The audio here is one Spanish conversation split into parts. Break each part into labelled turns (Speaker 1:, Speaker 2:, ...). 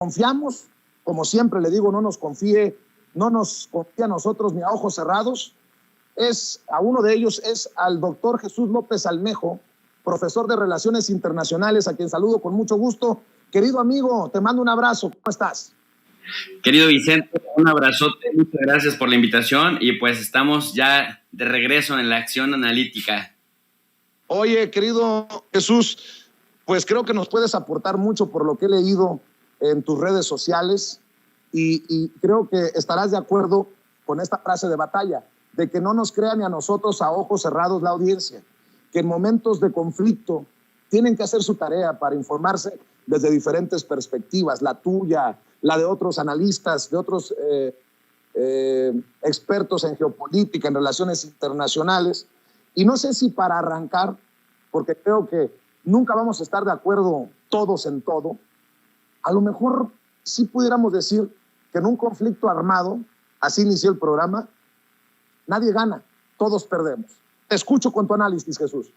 Speaker 1: Confiamos, como siempre le digo, no nos confía a nosotros ni a ojos cerrados. A uno de ellos es al doctor Jesús López Almejo, profesor de Relaciones Internacionales, a quien saludo con mucho gusto. Querido amigo, te mando un abrazo. ¿Cómo estás?
Speaker 2: Querido Vicente, un abrazote, muchas gracias por la invitación y pues estamos ya de regreso en la acción analítica.
Speaker 1: Oye, querido Jesús, pues creo que nos puedes aportar mucho por lo que he leído en tus redes sociales y creo que estarás de acuerdo con esta frase de batalla, de que no nos crean ni a nosotros a ojos cerrados la audiencia, que en momentos de conflicto tienen que hacer su tarea para informarse desde diferentes perspectivas, la tuya, la de otros analistas, de otros expertos en geopolítica, en relaciones internacionales. Y no sé si para arrancar, porque creo que nunca vamos a estar de acuerdo todos en todo, a lo mejor sí pudiéramos decir que en un conflicto armado, así inició el programa, nadie gana, todos perdemos. Te escucho con tu análisis, Jesús.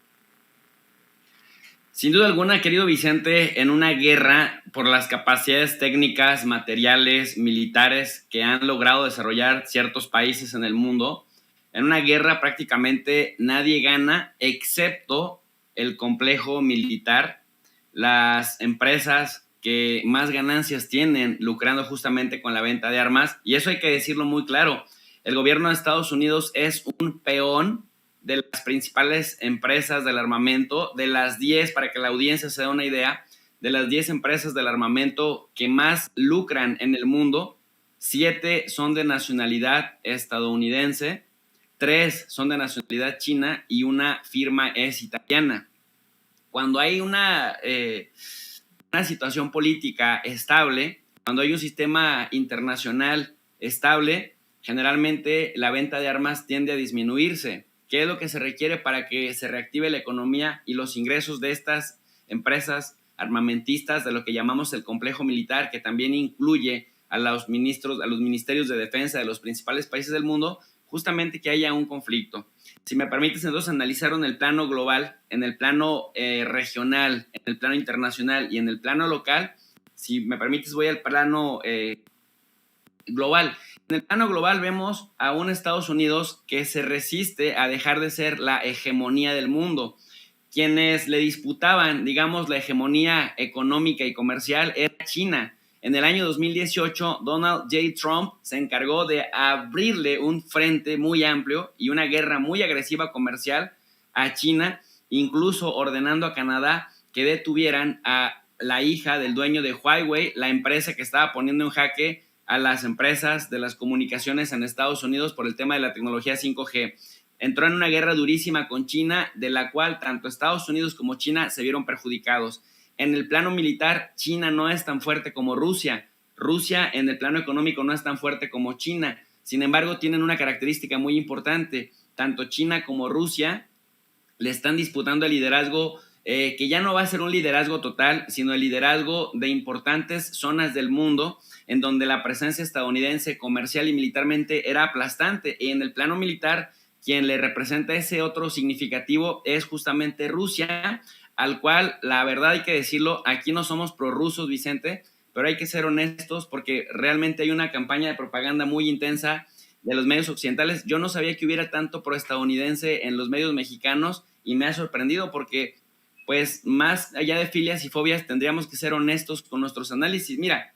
Speaker 2: Sin duda alguna, querido Vicente, en una guerra, por las capacidades técnicas, materiales, militares que han logrado desarrollar ciertos países en el mundo, en una guerra prácticamente nadie gana excepto el complejo militar, las empresas que más ganancias tienen lucrando justamente con la venta de armas, y eso hay que decirlo muy claro. El gobierno de Estados Unidos es un peón de las principales empresas del armamento, de las 10, para que la audiencia se dé una idea, de las 10 empresas del armamento que más lucran en el mundo, 7 son de nacionalidad estadounidense, 3 son de nacionalidad china y una firma es italiana. Cuando hay una situación política estable, cuando hay un sistema internacional estable, generalmente la venta de armas tiende a disminuirse. ¿Qué es lo que se requiere para que se reactive la economía y los ingresos de estas empresas armamentistas, de lo que llamamos el complejo militar, que también incluye a los ministerios de defensa de los principales países del mundo? Justamente que haya un conflicto. Si me permites entonces analizarlo en el plano global, en el plano regional, en el plano internacional y en el plano local. Si me permites voy al plano global. En el plano global vemos a un Estados Unidos que se resiste a dejar de ser la hegemonía del mundo. Quienes le disputaban, digamos, la hegemonía económica y comercial era China. En el año 2018, Donald J. Trump se encargó de abrirle un frente muy amplio y una guerra muy agresiva comercial a China, incluso ordenando a Canadá que detuvieran a la hija del dueño de Huawei, la empresa que estaba poniendo en jaque a las empresas de las comunicaciones en Estados Unidos por el tema de la tecnología 5G. Entró en una guerra durísima con China, de la cual tanto Estados Unidos como China se vieron perjudicados. En el plano militar, China no es tan fuerte como Rusia. Rusia en el plano económico no es tan fuerte como China. Sin embargo, tienen una característica muy importante. Tanto China como Rusia le están disputando el liderazgo, que ya no va a ser un liderazgo total, sino el liderazgo de importantes zonas del mundo, en donde la presencia estadounidense comercial y militarmente era aplastante. Y en el plano militar, quien le representa ese otro significativo es justamente Rusia, al cual, la verdad hay que decirlo, aquí no somos prorrusos, Vicente, pero hay que ser honestos porque realmente hay una campaña de propaganda muy intensa de los medios occidentales. Yo no sabía que hubiera tanto proestadounidense en los medios mexicanos y me ha sorprendido porque, pues, más allá de filias y fobias, tendríamos que ser honestos con nuestros análisis. Mira,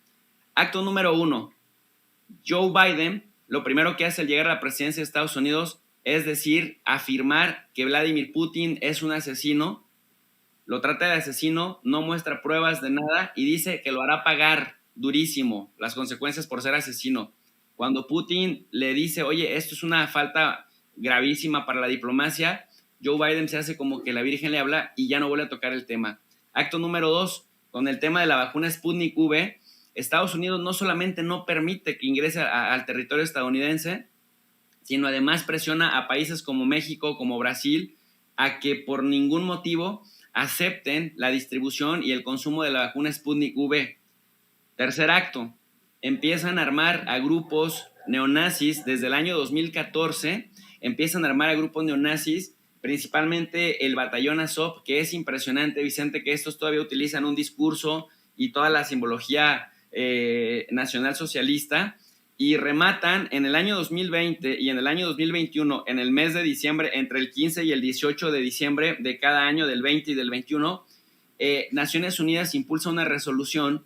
Speaker 2: acto número 1, Joe Biden, lo primero que hace al llegar a la presidencia de Estados Unidos es decir, afirmar que Vladimir Putin es un asesino, lo trata de asesino, no muestra pruebas de nada y dice que lo hará pagar durísimo las consecuencias por ser asesino. Cuando Putin le dice, oye, esto es una falta gravísima para la diplomacia, Joe Biden se hace como que la Virgen le habla y ya no vuelve a tocar el tema. Acto número 2, con el tema de la vacuna Sputnik V, Estados Unidos no solamente no permite que ingrese al territorio estadounidense, sino además presiona a países como México, como Brasil, a que por ningún motivo acepten la distribución y el consumo de la vacuna Sputnik V. Tercer acto, empiezan a armar a grupos neonazis desde el año 2014, empiezan a armar a grupos neonazis, principalmente el batallón Azov, que es impresionante, Vicente, que estos todavía utilizan un discurso y toda la simbología nacionalsocialista, y rematan en el año 2020 y en el año 2021, en el mes de diciembre, entre el 15 y el 18 de diciembre de cada año, del 20 y del 21, Naciones Unidas impulsa una resolución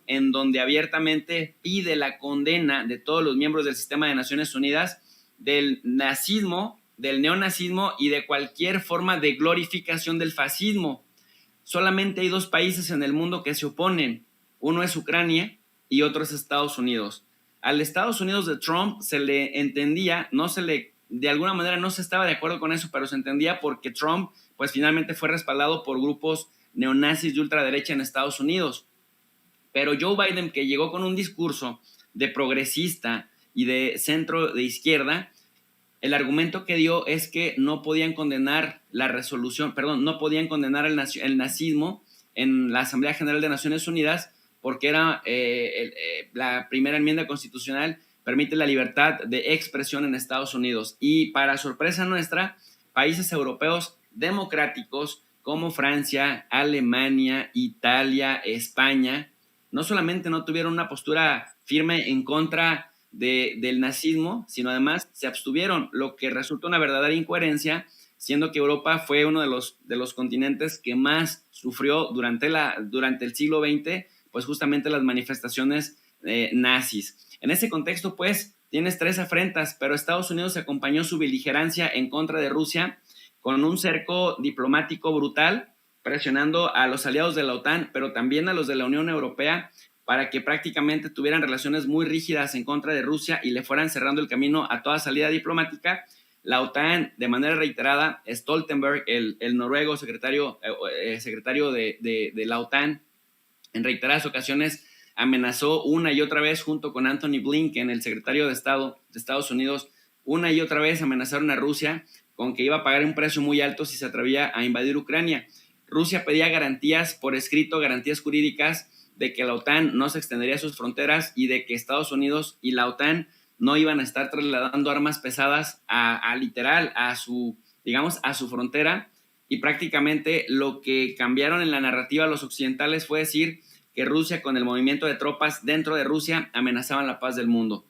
Speaker 2: en donde abiertamente pide la condena de todos los miembros del sistema de Naciones Unidas del nazismo, del neonazismo y de cualquier forma de glorificación del fascismo. Solamente hay 2 países en el mundo que se oponen. Uno es Ucrania y otro es Estados Unidos. Al Estados Unidos de Trump se le entendía, de alguna manera no se estaba de acuerdo con eso, pero se entendía porque Trump pues finalmente fue respaldado por grupos neonazis de ultraderecha en Estados Unidos. Pero Joe Biden, que llegó con un discurso de progresista y de centro de izquierda, el argumento que dio es que no podían condenar el nazismo en la Asamblea General de Naciones Unidas porque era la primera enmienda constitucional permite la libertad de expresión en Estados Unidos. Y para sorpresa nuestra, países europeos democráticos como Francia, Alemania, Italia, España, no solamente no tuvieron una postura firme en contra del nazismo, sino además se abstuvieron, lo que resulta una verdadera incoherencia, siendo que Europa fue uno de los continentes que más sufrió durante el siglo XX, pues justamente las manifestaciones nazis. En ese contexto, pues, tienes 3 afrentas, pero Estados Unidos acompañó su beligerancia en contra de Rusia con un cerco diplomático brutal, presionando a los aliados de la OTAN, pero también a los de la Unión Europea, para que prácticamente tuvieran relaciones muy rígidas en contra de Rusia y le fueran cerrando el camino a toda salida diplomática. La OTAN, de manera reiterada, Stoltenberg, el noruego secretario de la OTAN, en reiteradas ocasiones amenazó una y otra vez, junto con Anthony Blinken, el secretario de Estado de Estados Unidos, una y otra vez amenazaron a Rusia con que iba a pagar un precio muy alto si se atrevía a invadir Ucrania. Rusia pedía garantías por escrito, garantías jurídicas de que la OTAN no se extendería a sus fronteras y de que Estados Unidos y la OTAN no iban a estar trasladando armas pesadas a su frontera. Y prácticamente lo que cambiaron en la narrativa los occidentales fue decir que Rusia, con el movimiento de tropas dentro de Rusia, amenazaban la paz del mundo,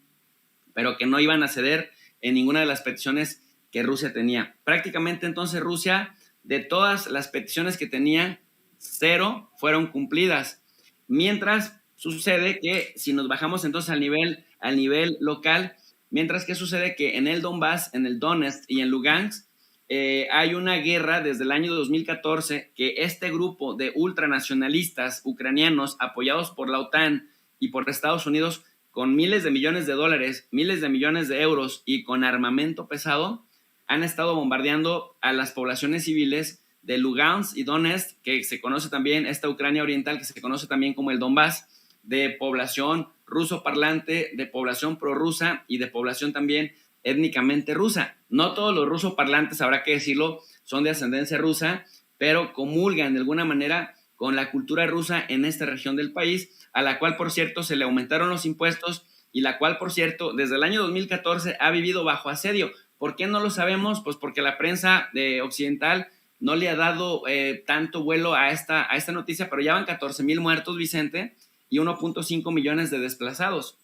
Speaker 2: pero que no iban a ceder en ninguna de las peticiones que Rusia tenía. Prácticamente entonces Rusia, de todas las peticiones que tenía, 0 fueron cumplidas. Mientras sucede que, si nos bajamos entonces al nivel local, mientras que sucede que en el Donbass, en el Donetsk y en Lugansk, hay una guerra desde el año 2014 que este grupo de ultranacionalistas ucranianos apoyados por la OTAN y por Estados Unidos con miles de millones de dólares, miles de millones de euros y con armamento pesado, han estado bombardeando a las poblaciones civiles de Lugansk y Donetsk, que se conoce también, esta Ucrania oriental, que se conoce también como el Donbass, de población ruso parlante, de población prorrusa y de población también étnicamente rusa. No todos los rusos parlantes, habrá que decirlo, son de ascendencia rusa, pero comulgan de alguna manera con la cultura rusa en esta región del país, a la cual, por cierto, se le aumentaron los impuestos y la cual, por cierto, desde el año 2014 ha vivido bajo asedio. ¿Por qué no lo sabemos? Pues porque la prensa occidental no le ha dado tanto vuelo a esta noticia, pero ya van 14,000 muertos, Vicente, y 1.5 millones de desplazados.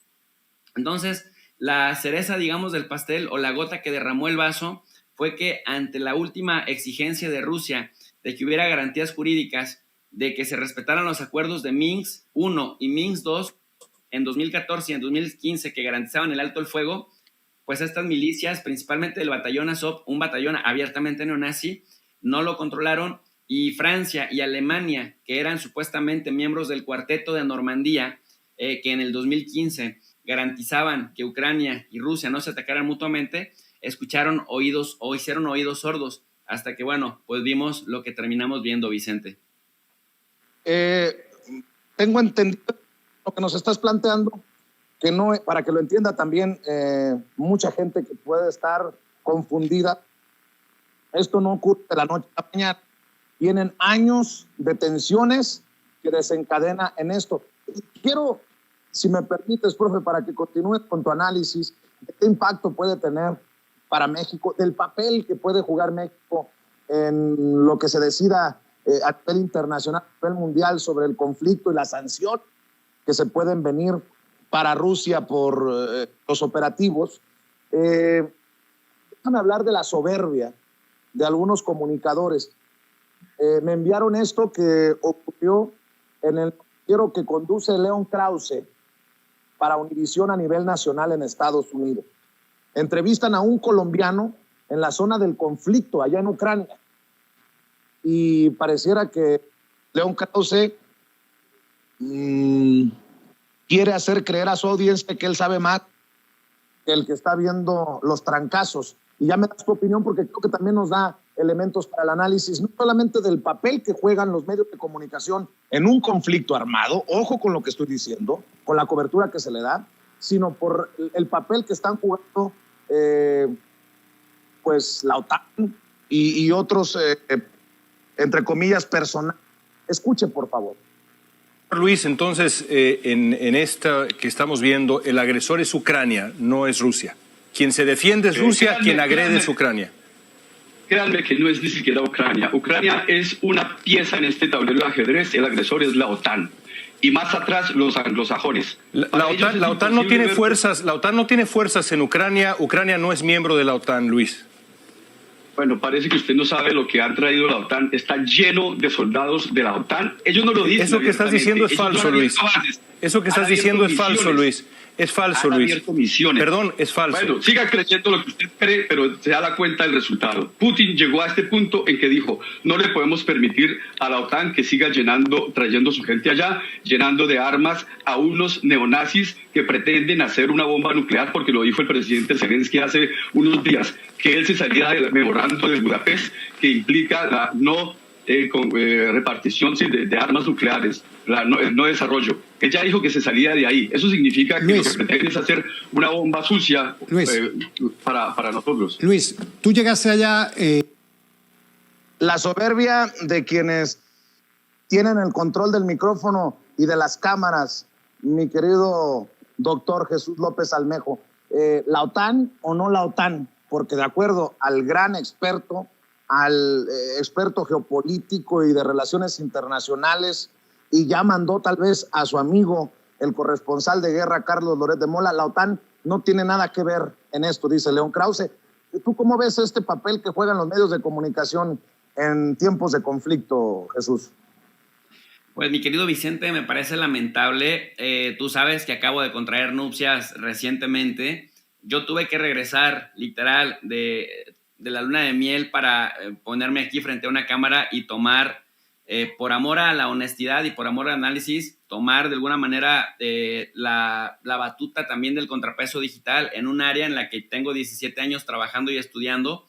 Speaker 2: Entonces, la cereza, digamos, del pastel o la gota que derramó el vaso fue que ante la última exigencia de Rusia de que hubiera garantías jurídicas, de que se respetaran los acuerdos de Minsk I y Minsk II en 2014 y en 2015 que garantizaban el alto el fuego, pues estas milicias, principalmente del batallón Azov, un batallón abiertamente neonazi, no lo controlaron, y Francia y Alemania, que eran supuestamente miembros del Cuarteto de Normandía, que en el 2015 garantizaban que Ucrania y Rusia no se atacaran mutuamente, hicieron oídos sordos, hasta que, bueno, pues vimos lo que terminamos viendo, Vicente.
Speaker 1: Tengo entendido lo que nos estás planteando, que no, para que lo entienda también mucha gente que puede estar confundida, esto no ocurre de la noche a la mañana. Tienen años de tensiones que desencadena en esto. Quiero, si me permites, profe, para que continúes con tu análisis de qué impacto puede tener para México, del papel que puede jugar México en lo que se decida a nivel internacional, a nivel mundial, sobre el conflicto y la sanción que se pueden venir para Rusia por los operativos. Déjame hablar de la soberbia de algunos comunicadores. Me enviaron esto que ocurrió en el noticiero que conduce León Krause para Univisión a nivel nacional en Estados Unidos. Entrevistan a un colombiano en la zona del conflicto, allá en Ucrania, y pareciera que León Krause quiere hacer creer a su audiencia que él sabe más que el que está viendo los trancazos. Y ya me das tu opinión, porque creo que también nos da elementos para el análisis, no solamente del papel que juegan los medios de comunicación en un conflicto armado, ojo con lo que estoy diciendo, con la cobertura que se le da, sino por el papel que están jugando pues la OTAN y otros, entre comillas, personales. Escuche, por favor.
Speaker 3: Luis, entonces, en esta que estamos viendo, el agresor es Ucrania, no es Rusia. Quien se defiende es Rusia, quien agrede es Ucrania.
Speaker 4: Créanme que no es ni siquiera Ucrania. Ucrania es una pieza en este tablero de ajedrez, el agresor es la OTAN. Y más atrás, los anglosajones.
Speaker 3: La OTAN no tiene fuerzas, la OTAN no tiene fuerzas en Ucrania. Ucrania no es miembro de la OTAN, Luis.
Speaker 4: Bueno, parece que usted no sabe lo que ha traído la OTAN. Está lleno de soldados de la OTAN. Ellos no lo dicen.
Speaker 3: Eso que estás diciendo es falso, Luis. Eso que estás diciendo es falso, Luis. Es falso, Luis. Perdón, es falso.
Speaker 4: Bueno, siga creyendo lo que usted cree, pero se da la cuenta del resultado. Putin llegó a este punto en que dijo, no le podemos permitir a la OTAN que siga trayendo su gente allá, llenando de armas a unos neonazis que pretenden hacer una bomba nuclear, porque lo dijo el presidente Zelensky hace unos días, que él se salía del memorando de Budapest, que implica la no repartición de armas nucleares, el no desarrollo. Ella dijo que se salía de ahí. Eso significa que
Speaker 5: Luis,
Speaker 4: lo que pretende es hacer una bomba sucia para nosotros.
Speaker 5: Luis, tú llegaste allá...
Speaker 1: La soberbia de quienes tienen el control del micrófono y de las cámaras, mi querido doctor Jesús López Almejo. ¿La OTAN o no la OTAN? Porque de acuerdo al gran experto, al experto geopolítico y de relaciones internacionales, y ya mandó tal vez a su amigo, el corresponsal de guerra, Carlos Loret de Mola, la OTAN no tiene nada que ver en esto, dice León Krause. ¿Tú cómo ves este papel que juegan los medios de comunicación en tiempos de conflicto, Jesús?
Speaker 2: Pues mi querido Vicente, me parece lamentable. Tú sabes que acabo de contraer nupcias recientemente. Yo tuve que regresar literal de la luna de miel para ponerme aquí frente a una cámara y tomar, por amor a la honestidad y por amor al análisis, tomar de alguna manera la batuta también del contrapeso digital en un área en la que tengo 17 años trabajando y estudiando.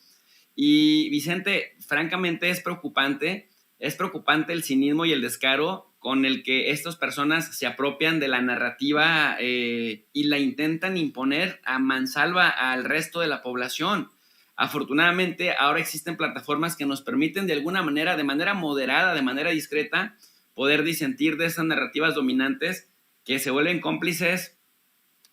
Speaker 2: Y Vicente, francamente es preocupante el cinismo y el descaro con el que estas personas se apropian de la narrativa y la intentan imponer a mansalva al resto de la población. Afortunadamente, ahora existen plataformas que nos permiten de alguna manera, de manera moderada, de manera discreta, poder disentir de esas narrativas dominantes que se vuelven cómplices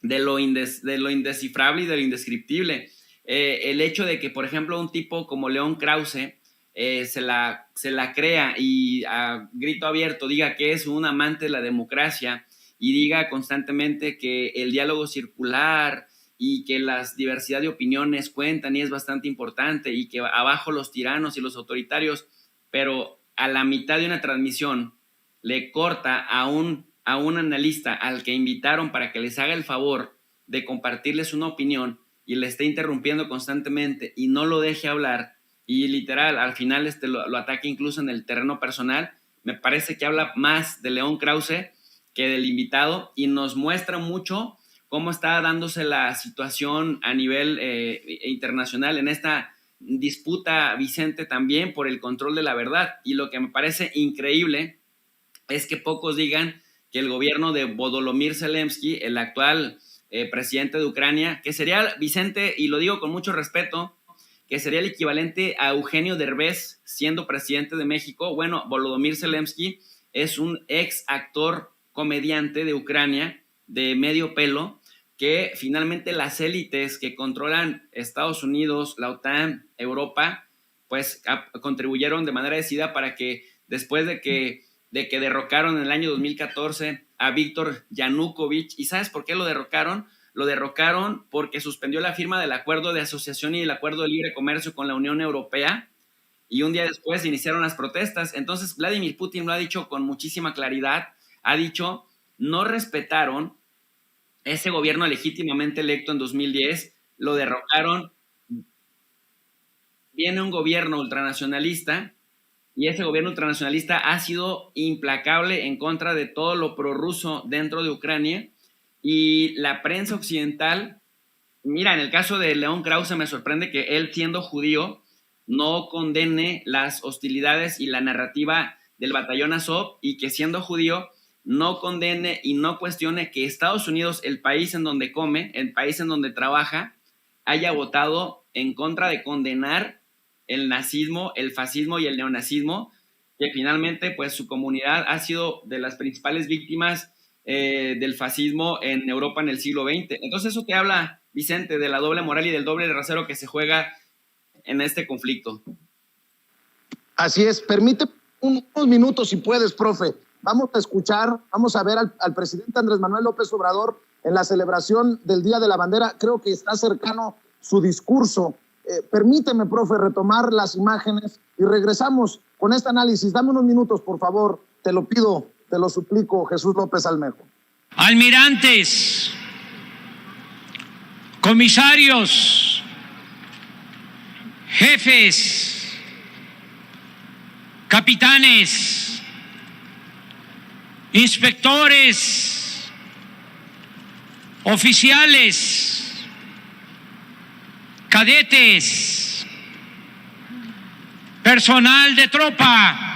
Speaker 2: de lo indescifrable y de lo indescriptible. El hecho de que, por ejemplo, un tipo como León Krause se la crea y a grito abierto diga que es un amante de la democracia y diga constantemente que el diálogo circular y que la diversidad de opiniones cuentan y es bastante importante y que abajo los tiranos y los autoritarios, pero a la mitad de una transmisión le corta a un analista al que invitaron para que les haga el favor de compartirles una opinión y le esté interrumpiendo constantemente y no lo deje hablar y literal al final lo ataque incluso en el terreno personal, me parece que habla más de León Krause que del invitado y nos muestra mucho cómo está dándose la situación a nivel internacional en esta disputa, Vicente, también por el control de la verdad. Y lo que me parece increíble es que pocos digan que el gobierno de Volodymyr Zelensky, el actual presidente de Ucrania, que sería, Vicente, y lo digo con mucho respeto, que sería el equivalente a Eugenio Derbez siendo presidente de México. Bueno, Volodymyr Zelensky es un ex actor comediante de Ucrania de medio pelo, que finalmente las élites que controlan Estados Unidos, la OTAN, Europa, pues contribuyeron de manera decidida para que después de que derrocaron en el año 2014 a Víctor Yanukovych. ¿Y sabes por qué lo derrocaron? Lo derrocaron porque suspendió la firma del acuerdo de asociación y el acuerdo de libre comercio con la Unión Europea, y un día después iniciaron las protestas. Entonces Vladimir Putin lo ha dicho con muchísima claridad, ha dicho, no respetaron ese gobierno legítimamente electo en 2010, lo derrocaron, viene un gobierno ultranacionalista, y ese gobierno ultranacionalista ha sido implacable en contra de todo lo prorruso dentro de Ucrania, y la prensa occidental, mira, en el caso de León Krause me sorprende que él, siendo judío, no condene las hostilidades y la narrativa del batallón Azov, y que siendo judío no condene y no cuestione que Estados Unidos, el país en donde come, el país en donde trabaja, haya votado en contra de condenar el nazismo, el fascismo y el neonazismo, que finalmente pues su comunidad ha sido de las principales víctimas del fascismo en Europa en el siglo XX. Entonces eso te habla, Vicente, de la doble moral y del doble rasero que se juega en este conflicto.
Speaker 1: Así es. Permite unos minutos si puedes, profe. Vamos a escuchar, vamos a ver al presidente Andrés Manuel López Obrador en la celebración del Día de la Bandera. Creo que está cercano su discurso. Permíteme, profe, retomar las imágenes y regresamos con este análisis. Dame unos minutos, por favor. Te lo pido, te lo suplico, Jesús López Almejo.
Speaker 6: Almirantes, comisarios, jefes, capitanes, inspectores, oficiales, cadetes, personal de tropa,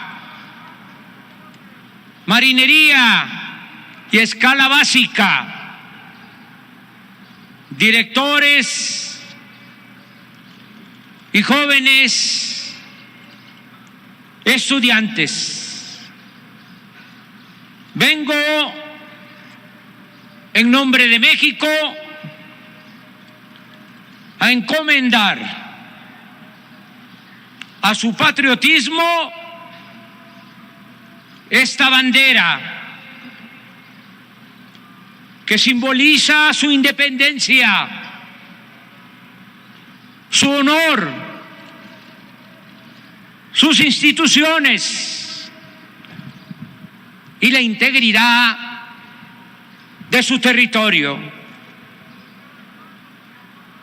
Speaker 6: marinería y escala básica, directores y jóvenes estudiantes. Vengo en nombre de México a encomendar a su patriotismo esta bandera que simboliza su independencia, su honor, sus instituciones y la integridad de su territorio.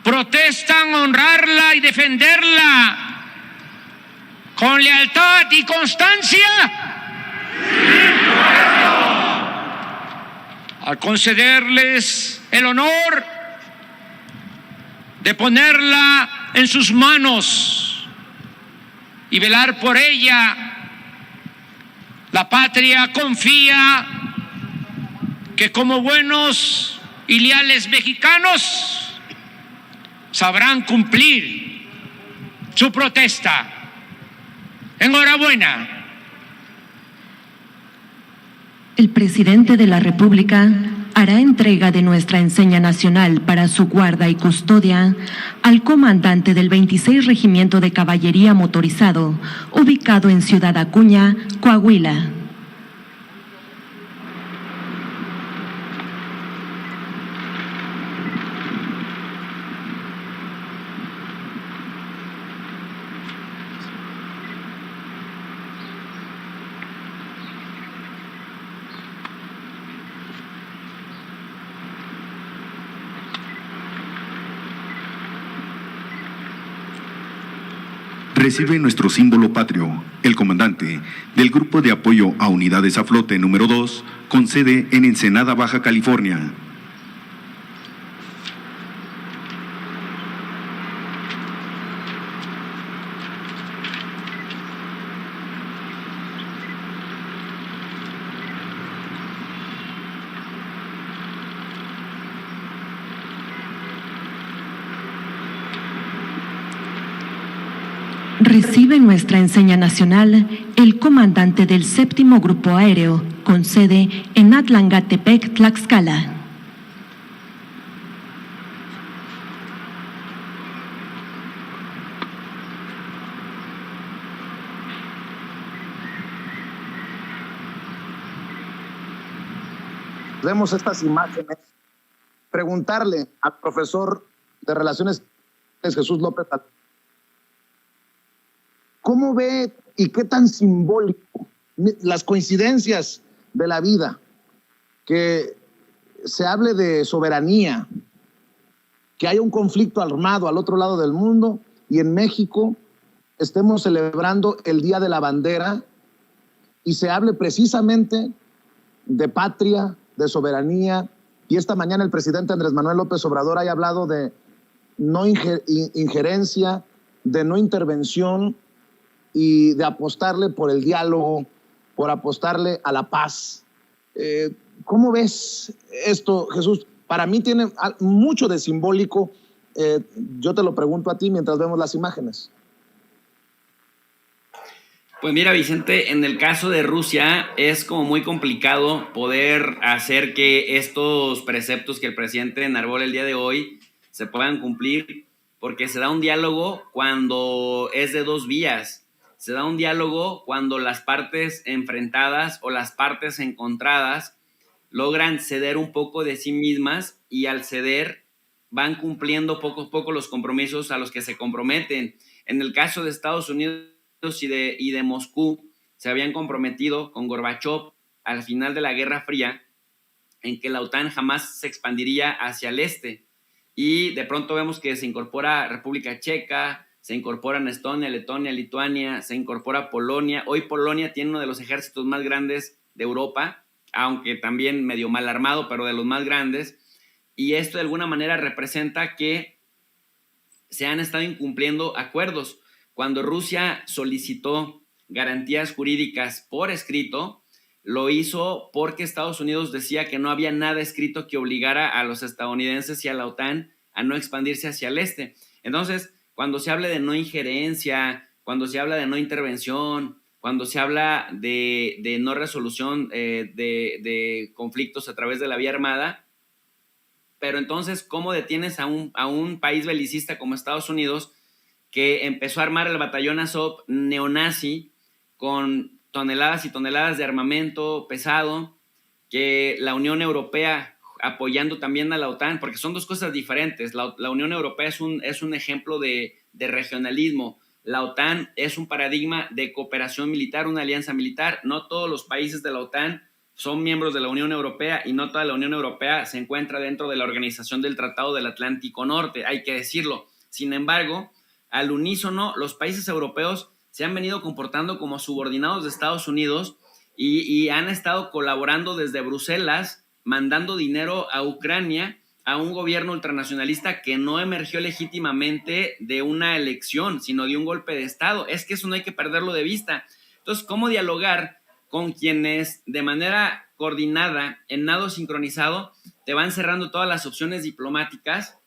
Speaker 6: Protestan honrarla y defenderla con lealtad y constancia. Al concederles el honor de ponerla en sus manos y velar por ella, la patria confía que como buenos y leales mexicanos sabrán cumplir su protesta. Enhorabuena.
Speaker 7: El presidente de la República hará entrega de nuestra enseña nacional para su guarda y custodia al comandante del 26 Regimiento de Caballería Motorizado, ubicado en Ciudad Acuña, Coahuila.
Speaker 8: Recibe nuestro símbolo patrio, el comandante del Grupo de Apoyo a Unidades a Flote número 2, con sede en Ensenada, Baja California.
Speaker 7: Recibe nuestra enseña nacional el comandante del 7º Grupo Aéreo, con sede en Atlangatepec, Tlaxcala.
Speaker 1: vemos estas imágenes, preguntarle al profesor de Relaciones Jesús López, ¿cómo ve y qué tan simbólico las coincidencias de la vida, que se hable de soberanía, que haya un conflicto armado al otro lado del mundo y en México estemos celebrando el Día de la Bandera y se hable precisamente de patria, de soberanía, y esta mañana el presidente Andrés Manuel López Obrador haya hablado de no injerencia, de no intervención y de apostarle por el diálogo, por apostarle a la paz? ¿Cómo ves esto, Jesús? Para mí tiene mucho de simbólico. Yo te lo pregunto a ti mientras vemos las imágenes.
Speaker 2: Pues mira, Vicente, en el caso de Rusia es como muy complicado poder hacer que estos preceptos que el presidente enarbola el día de hoy se puedan cumplir, porque se da un diálogo cuando es de dos vías. Se da un diálogo cuando las partes enfrentadas o las partes encontradas logran ceder un poco de sí mismas y al ceder van cumpliendo poco a poco los compromisos a los que se comprometen. En el caso de Estados Unidos y de Moscú, se habían comprometido con Gorbachov al final de la Guerra Fría en que la OTAN jamás se expandiría hacia el este. Y de pronto vemos que se incorpora República Checa, se incorporan Estonia, Letonia, Lituania, se incorpora Polonia. Hoy Polonia tiene uno de los ejércitos más grandes de Europa, aunque también medio mal armado, pero de los más grandes. Y esto de alguna manera representa que se han estado incumpliendo acuerdos. Cuando Rusia solicitó garantías jurídicas por escrito, lo hizo porque Estados Unidos decía que no había nada escrito que obligara a los estadounidenses y a la OTAN a no expandirse hacia el este. Entonces, cuando se habla de no injerencia, cuando se habla de no intervención, cuando se habla de no resolución de conflictos a través de la vía armada, pero entonces, ¿cómo detienes a un país belicista como Estados Unidos que empezó a armar el batallón Azov neonazi con toneladas y toneladas de armamento pesado, que la Unión Europea apoyando también a la OTAN, porque son dos cosas diferentes? La Unión Europea es un ejemplo de regionalismo. La OTAN es un paradigma de cooperación militar, una alianza militar. No todos los países de la OTAN son miembros de la Unión Europea y no toda la Unión Europea se encuentra dentro de la Organización del Tratado del Atlántico Norte, hay que decirlo. Sin embargo, al unísono, los países europeos se han venido comportando como subordinados de Estados Unidos y han estado colaborando desde Bruselas, mandando dinero a Ucrania, a un gobierno ultranacionalista que no emergió legítimamente de una elección, sino de un golpe de Estado. Es que eso no hay que perderlo de vista. Entonces, ¿cómo dialogar con quienes de manera coordinada, en nado sincronizado, te van cerrando todas las opciones diplomáticas?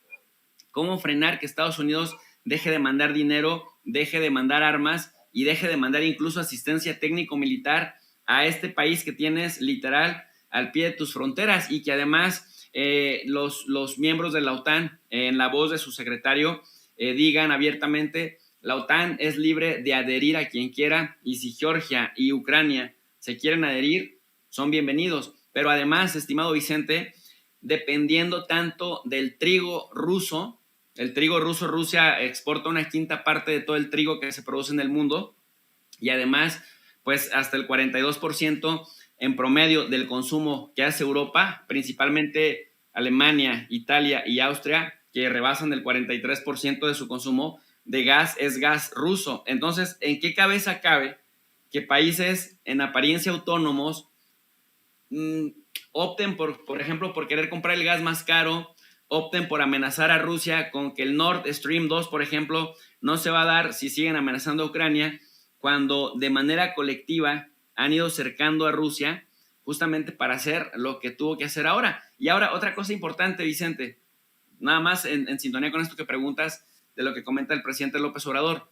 Speaker 2: ¿Cómo frenar que Estados Unidos deje de mandar dinero, deje de mandar armas y deje de mandar incluso asistencia técnico-militar a este país que tienes literal al pie de tus fronteras y que además los miembros de la OTAN, en la voz de su secretario, digan abiertamente: la OTAN es libre de adherir a quien quiera y si Georgia y Ucrania se quieren adherir, son bienvenidos. Pero además, estimado Vicente, dependiendo tanto del trigo ruso, Rusia exporta una quinta parte de todo el trigo que se produce en el mundo y además, pues hasta el 42% en promedio del consumo que hace Europa, principalmente Alemania, Italia y Austria, que rebasan el 43% de su consumo de gas, es gas ruso. Entonces, ¿en qué cabeza cabe que países en apariencia autónomos opten por ejemplo, por querer comprar el gas más caro, opten por amenazar a Rusia con que el Nord Stream 2, por ejemplo, no se va a dar si siguen amenazando a Ucrania, cuando de manera colectiva han ido cercando a Rusia justamente para hacer lo que tuvo que hacer ahora? Y ahora, otra cosa importante, Vicente, nada más en sintonía con esto que preguntas de lo que comenta el presidente López Obrador.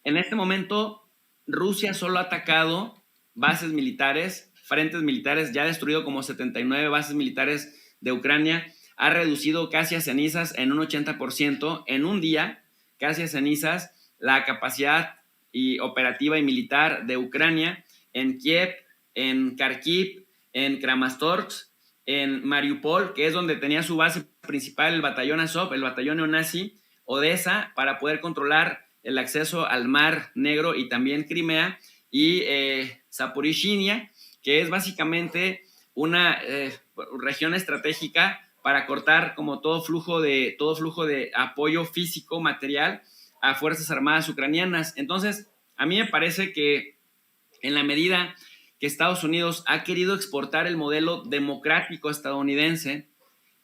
Speaker 2: En este momento, Rusia solo ha atacado bases militares, frentes militares, ya ha destruido como 79 bases militares de Ucrania, ha reducido casi a cenizas en un 80%, en un día, casi a cenizas, la capacidad operativa y militar de Ucrania en Kiev, en Kharkiv, en Kramatorsk, en Mariupol, que es donde tenía su base principal el batallón Azov, el batallón neonazi, Odessa, para poder controlar el acceso al Mar Negro y también Crimea, y Zaporizhzhia, que es básicamente una región estratégica para cortar como todo flujo de apoyo físico, material a Fuerzas Armadas ucranianas. Entonces, a mí me parece que en la medida que Estados Unidos ha querido exportar el modelo democrático estadounidense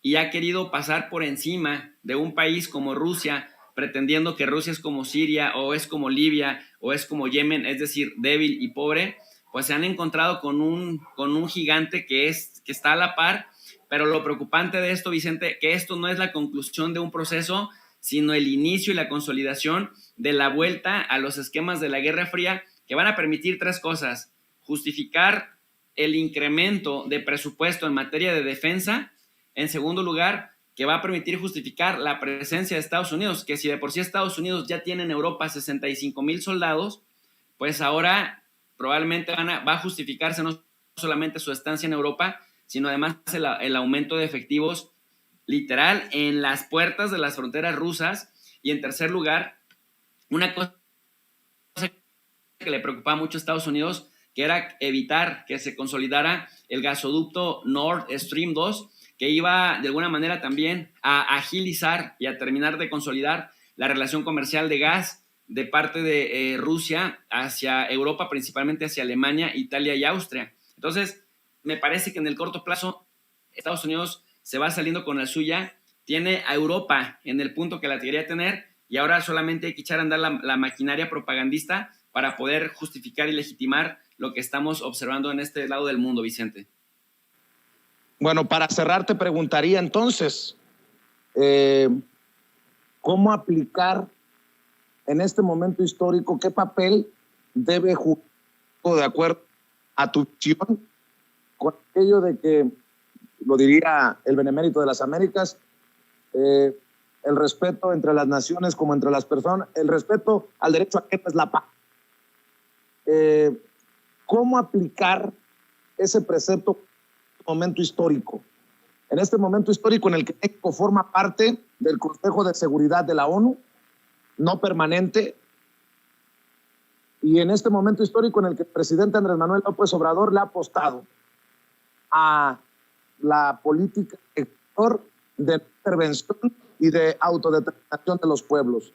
Speaker 2: y ha querido pasar por encima de un país como Rusia, pretendiendo que Rusia es como Siria o es como Libia o es como Yemen, es decir, débil y pobre, pues se han encontrado con un gigante que está a la par. Pero lo preocupante de esto, Vicente, que esto no es la conclusión de un proceso, sino el inicio y la consolidación de la vuelta a los esquemas de la Guerra Fría, que van a permitir tres cosas: justificar el incremento de presupuesto en materia de defensa. En segundo lugar, que va a permitir justificar la presencia de Estados Unidos, que si de por sí Estados Unidos ya tiene en Europa 65,000 soldados, pues ahora probablemente va a justificarse no solamente su estancia en Europa, sino además el aumento de efectivos literal en las puertas de las fronteras rusas. Y en tercer lugar, una cosa que le preocupaba mucho a Estados Unidos, que era evitar que se consolidara el gasoducto Nord Stream 2, que iba de alguna manera también a agilizar y a terminar de consolidar la relación comercial de gas de parte de Rusia hacia Europa, principalmente hacia Alemania, Italia y Austria. Entonces, me parece que en el corto plazo Estados Unidos se va saliendo con la suya, tiene a Europa en el punto que la quería tener, y ahora solamente hay que echar a andar la maquinaria propagandista para poder justificar y legitimar lo que estamos observando en este lado del mundo, Vicente.
Speaker 1: Bueno, para cerrar te preguntaría entonces, ¿cómo aplicar en este momento histórico, qué papel debe jugar de acuerdo a tu visión con aquello de que, lo diría el benemérito de las Américas, el respeto entre las naciones como entre las personas, el respeto al derecho a que es la paz? ¿Cómo aplicar ese precepto en este momento histórico? En este momento histórico en el que México forma parte del Consejo de Seguridad de la ONU, no permanente, y en este momento histórico en el que el presidente Andrés Manuel López Obrador le ha apostado a la política exterior de intervención y de autodeterminación de los pueblos.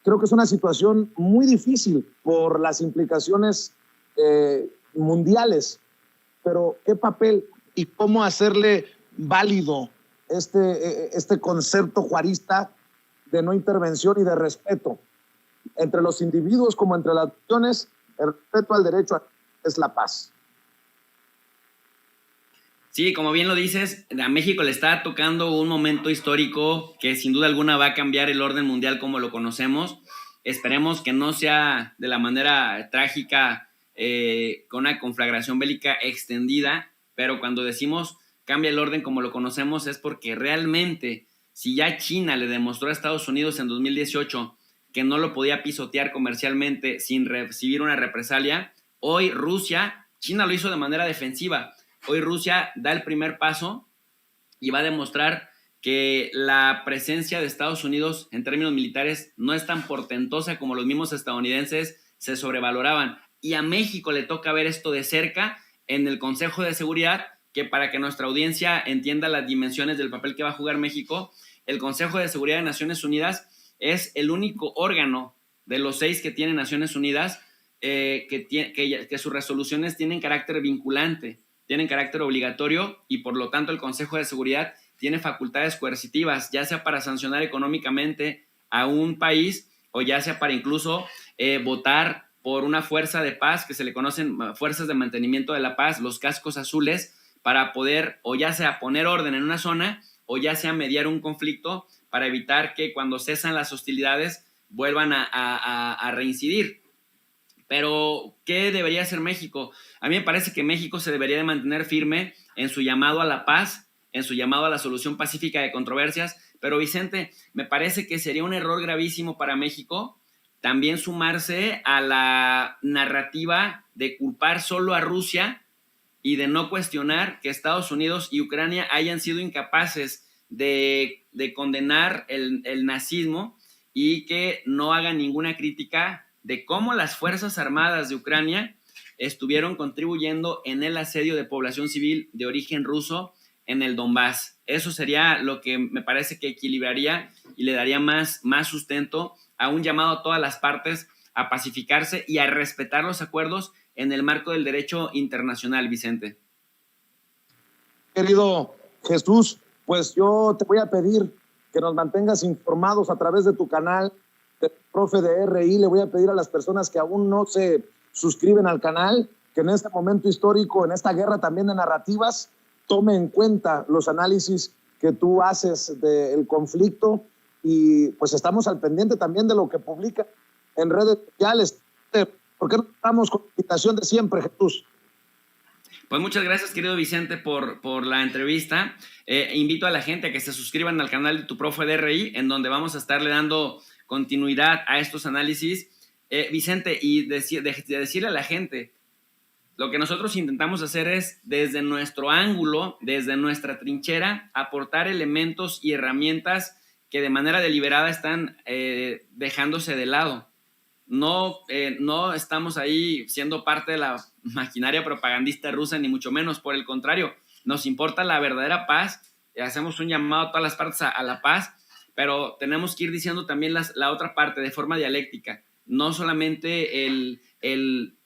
Speaker 1: Creo que es una situación muy difícil por las implicaciones mundiales, pero ¿qué papel y cómo hacerle válido este concepto juarista de no intervención y de respeto entre los individuos como entre las naciones? El respeto al derecho es la paz.
Speaker 2: Sí, como bien lo dices, a México le está tocando un momento histórico que sin duda alguna va a cambiar el orden mundial como lo conocemos. Esperemos que no sea de la manera trágica, con una conflagración bélica extendida, pero cuando decimos cambia el orden como lo conocemos es porque realmente, si ya China le demostró a Estados Unidos en 2018 que no lo podía pisotear comercialmente sin recibir una represalia, hoy China lo hizo de manera defensiva. Hoy Rusia da el primer paso y va a demostrar que la presencia de Estados Unidos en términos militares no es tan portentosa como los mismos estadounidenses se sobrevaloraban. Y a México le toca ver esto de cerca en el Consejo de Seguridad, que para que nuestra audiencia entienda las dimensiones del papel que va a jugar México, el Consejo de Seguridad de Naciones Unidas es el único órgano de los 6 que tiene Naciones Unidas que sus resoluciones tienen carácter vinculante, tienen carácter obligatorio, y por lo tanto el Consejo de Seguridad tiene facultades coercitivas, ya sea para sancionar económicamente a un país o ya sea para incluso votar por una fuerza de paz, que se le conocen fuerzas de mantenimiento de la paz, los cascos azules, para poder o ya sea poner orden en una zona o ya sea mediar un conflicto para evitar que cuando cesan las hostilidades vuelvan a reincidir. Pero, ¿qué debería hacer México? A mí me parece que México se debería de mantener firme en su llamado a la paz, en su llamado a la solución pacífica de controversias. Pero, Vicente, me parece que sería un error gravísimo para México también sumarse a la narrativa de culpar solo a Rusia y de no cuestionar que Estados Unidos y Ucrania hayan sido incapaces de condenar el nazismo y que no hagan ninguna crítica de cómo las Fuerzas Armadas de Ucrania estuvieron contribuyendo en el asedio de población civil de origen ruso en el Donbass. Eso sería lo que me parece que equilibraría y le daría más sustento a un llamado a todas las partes a pacificarse y a respetar los acuerdos en el marco del derecho internacional, Vicente.
Speaker 1: Querido Jesús, pues yo te voy a pedir que nos mantengas informados a través de tu canal, de Profe de RI. Le voy a pedir a las personas que aún no se suscriben al canal, que en este momento histórico, en esta guerra también de narrativas, tome en cuenta los análisis que tú haces del conflicto y pues estamos al pendiente también de lo que publica en redes sociales. ¿Por qué no estamos con la invitación de siempre, Jesús?
Speaker 2: Pues muchas gracias, querido Vicente, por la entrevista. Invito a la gente a que se suscriban al canal de Tu Profe de RI, en donde vamos a estarle dando continuidad a estos análisis. Vicente, y decirle a la gente, lo que nosotros intentamos hacer es, desde nuestro ángulo, desde nuestra trinchera, aportar elementos y herramientas que de manera deliberada están dejándose de lado. No estamos ahí siendo parte de la maquinaria propagandista rusa, ni mucho menos. Por el contrario, nos importa la verdadera paz. Hacemos un llamado a todas las partes a la paz, pero tenemos que ir diciendo también la otra parte de forma dialéctica. No solamente el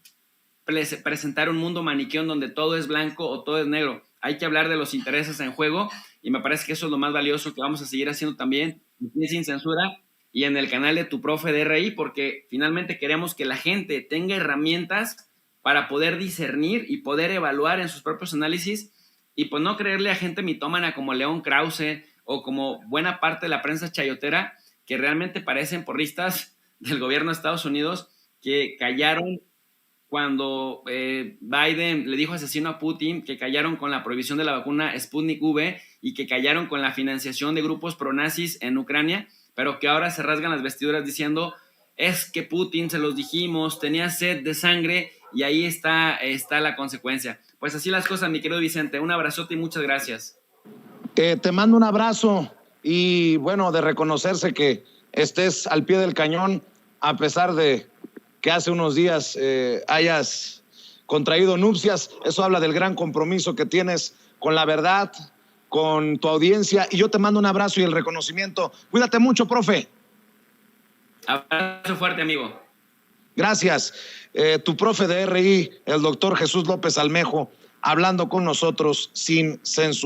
Speaker 2: presentar un mundo maniqueo donde todo es blanco o todo es negro. Hay que hablar de los intereses en juego y me parece que eso es lo más valioso que vamos a seguir haciendo también sin censura y en el canal de Tu Profe de RI, porque finalmente queremos que la gente tenga herramientas para poder discernir y poder evaluar en sus propios análisis y pues no creerle a gente mitómana como León Krause o como buena parte de la prensa chayotera que realmente parecen porristas del gobierno de Estados Unidos, que callaron cuando Biden le dijo asesino a Putin, que callaron con la prohibición de la vacuna Sputnik V y que callaron con la financiación de grupos pronazis en Ucrania, pero que ahora se rasgan las vestiduras diciendo es que Putin, se los dijimos, tenía sed de sangre y ahí está la consecuencia. Pues así las cosas, mi querido Vicente. Un abrazote y muchas gracias.
Speaker 1: Te mando un abrazo y bueno, de reconocerse que estés al pie del cañón a pesar de que hace unos días hayas contraído nupcias. Eso habla del gran compromiso que tienes con la verdad, con tu audiencia, y yo te mando un abrazo y el reconocimiento. Cuídate mucho, profe.
Speaker 2: Abrazo fuerte, amigo.
Speaker 1: Gracias. Tu profe de RI, el doctor Jesús López Almejo, hablando con nosotros sin censura.